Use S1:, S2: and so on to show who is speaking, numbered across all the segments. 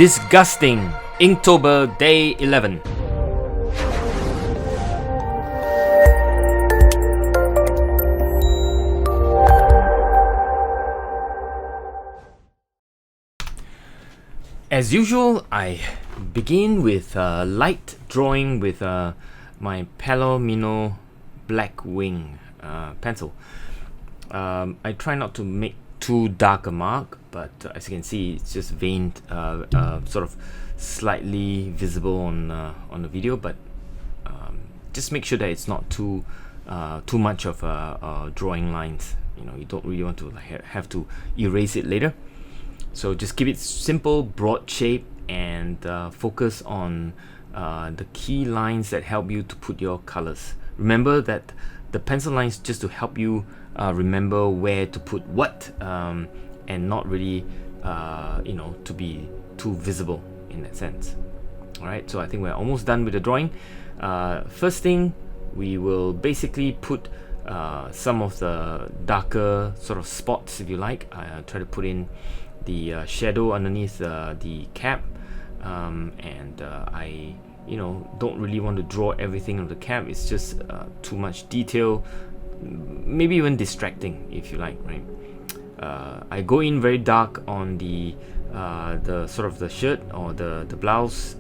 S1: Disgusting, Inktober Day 11. As usual, I begin with light drawing with my Palomino Black Wing pencil. I try not to make too dark a mark, but as you can see, it's just veined, sort of slightly visible on the video. But just make sure that it's not too much of drawing lines. You know, you don't really want to have to erase it later. So just keep it simple, broad shape, and focus on the key lines that help you to put your colors. Remember that the pencil lines just to help you remember where to put what, and not really to be too visible in that sense. Alright, so I think we're almost done with the drawing. First thing, we will basically put some of the darker sort of spots, if you like. I try to put in the shadow underneath the cap, and I don't really want to draw everything on the cap. It's just too much detail, maybe even distracting, if you like, right? I go in very dark on the sort of the shirt or the blouse,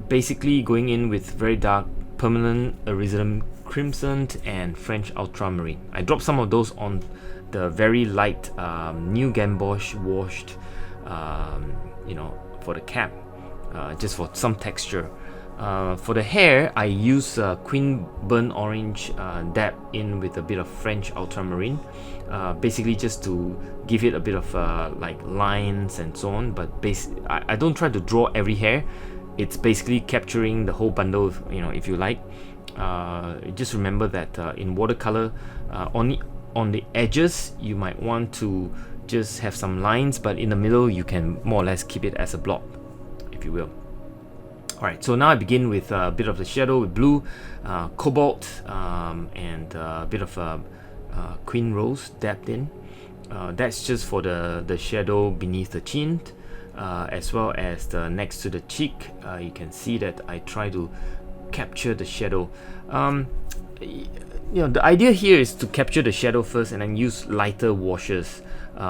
S1: basically going in with very dark permanent alizarin crimson and French ultramarine. I dropped some of those on the very light new gamboge washed, for the cap, just for some texture. For the hair, I use Queen Burnt Orange dab in with a bit of French ultramarine, basically just to give it a bit of like lines and so on. But I don't try to draw every hair. It's basically capturing the whole bundle, if you like. Just remember that in watercolor, on the edges you might want to just have some lines, but in the middle you can more or less keep it as a blob, if you will. Alright, so now I begin with a bit of the shadow with blue, cobalt, and a bit of queen rose dabbed in. That's just for the shadow beneath the chin, as well as the next to the cheek. You can see that I try to capture the shadow. The idea here is to capture the shadow first and then use lighter washes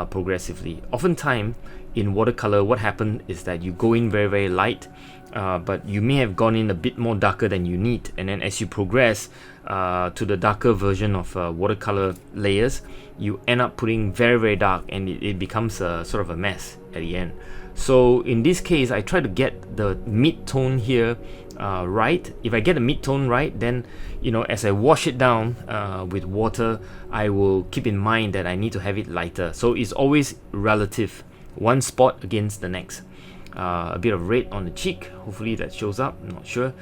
S1: progressively. Oftentimes in watercolor, what happens is that you go in very, very light, but you may have gone in a bit more darker than you need, and then as you progress to the darker version of watercolor layers, you end up putting very, very dark, and it becomes sort of a mess at the end. So in this case, I try to get the mid-tone here right. If I get the mid-tone right, then as I wash it down with water, I will keep in mind that I need to have it lighter. So it's always relative, one spot against the next. A bit of red on the cheek, hopefully that shows up, I'm not sure.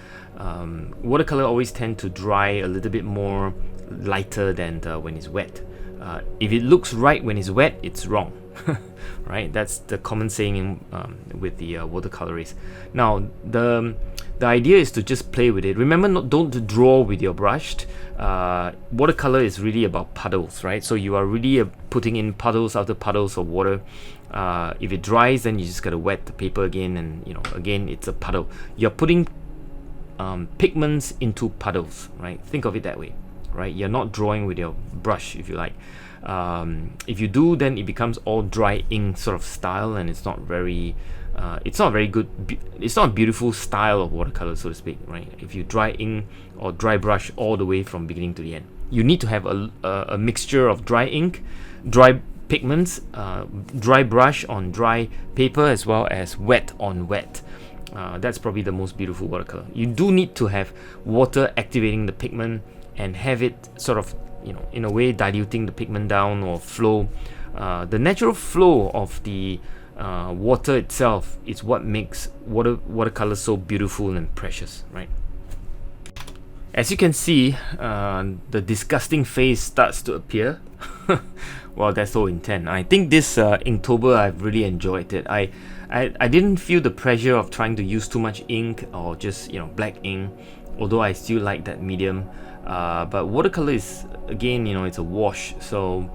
S1: Watercolor always tend to dry a little bit more lighter than when it's wet. If it looks right when it's wet, it's wrong. Right, that's the common saying with the watercolorists. Now the idea is to just play with it. Remember, don't draw with your brush. Watercolor is really about puddles, right? So you are really putting in puddles after puddles of water. If it dries, then you just gotta wet the paper again, and again it's a puddle. You're putting pigments into puddles, right? Think of it that way, right? You're not drawing with your brush, if you like. If you do, then it becomes all dry ink sort of style, and it's not very good. It's not a beautiful style of watercolor, so to speak, right? If you dry ink or dry brush all the way from beginning to the end, you need to have a mixture of dry ink, dry pigments, dry brush on dry paper, as well as wet on wet. That's probably the most beautiful watercolor. You do need to have water activating the pigment and have it sort of in a way diluting the pigment down, or flow. The natural flow of the water itself is what makes watercolor so beautiful and precious, right? As you can see, the disgusting face starts to appear. Well, that's so intense. I think this Inktober, I've really enjoyed it. I didn't feel the pressure of trying to use too much ink or just black ink, although I still like that medium. But watercolor is, again, it's a wash, so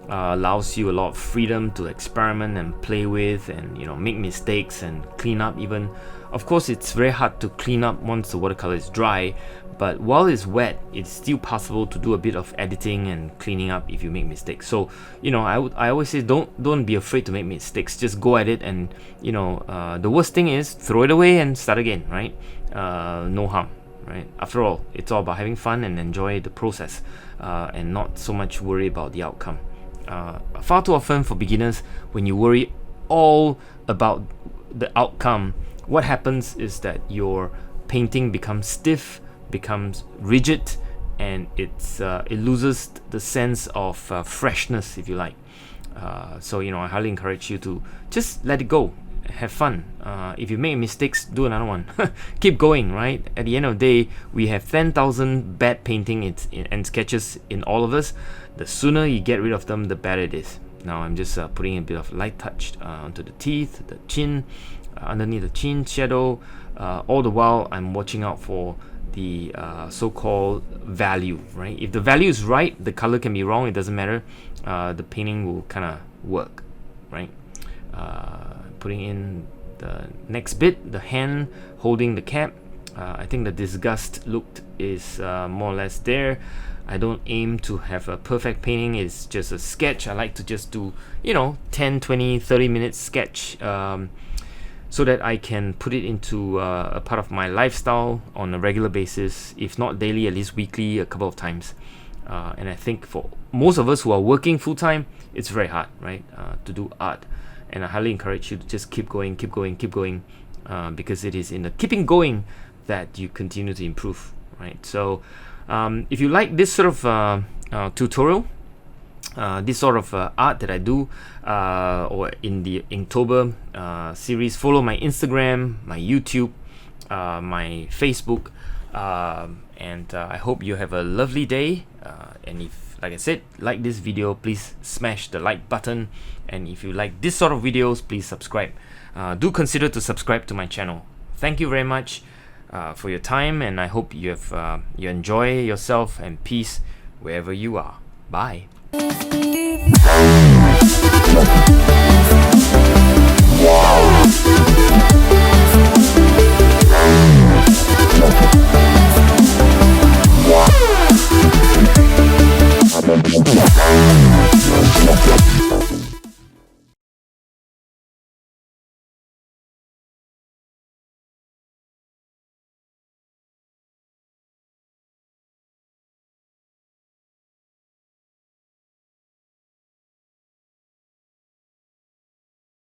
S1: allows you a lot of freedom to experiment and play with, and make mistakes and clean up even. Of course, it's very hard to clean up once the watercolor is dry, but while it's wet, it's still possible to do a bit of editing and cleaning up if you make mistakes. So I always say don't be afraid to make mistakes. Just go at it, and the worst thing is throw it away and start again, right? No harm, right? After all, it's all about having fun and enjoy the process, and not so much worry about the outcome. Far too often for beginners, when you worry all about the outcome, what happens is that your painting becomes stiff, becomes rigid, and it loses the sense of freshness, if you like. So I highly encourage you to just let it go, have fun. If you make mistakes, do another one. Keep going, right? At the end of the day, we have 10,000 bad painting and sketches in all of us. The sooner you get rid of them, the better it is. Now I'm just putting a bit of light touch onto the teeth, the chin, underneath the chin shadow. All the while I'm watching out for the so-called value, right? If the value is right, the color can be wrong, it doesn't matter. The painting will kind of work, right? Putting in the next bit, the hand holding the cap. I think the disgust look is more or less there. I don't aim to have a perfect painting. It's just a sketch. I like to just do 10, 20, 30 minutes sketch, so that I can put it into a part of my lifestyle on a regular basis, if not daily, at least weekly, a couple of times. And I think for most of us who are working full-time, it's very hard, right, to do art. And I highly encourage you to just keep going, because it is in the keeping going that you continue to improve, right? So if you like this sort of tutorial, this sort of art that I do, or in the Inktober series, follow my Instagram, my YouTube, my Facebook, and I hope you have a lovely day. And if, like I said, like this video, please smash the like button, and if you like this sort of videos, please subscribe. Do consider to subscribe to my channel. Thank you very much for your time, and I hope you enjoy yourself and peace wherever you are. Bye.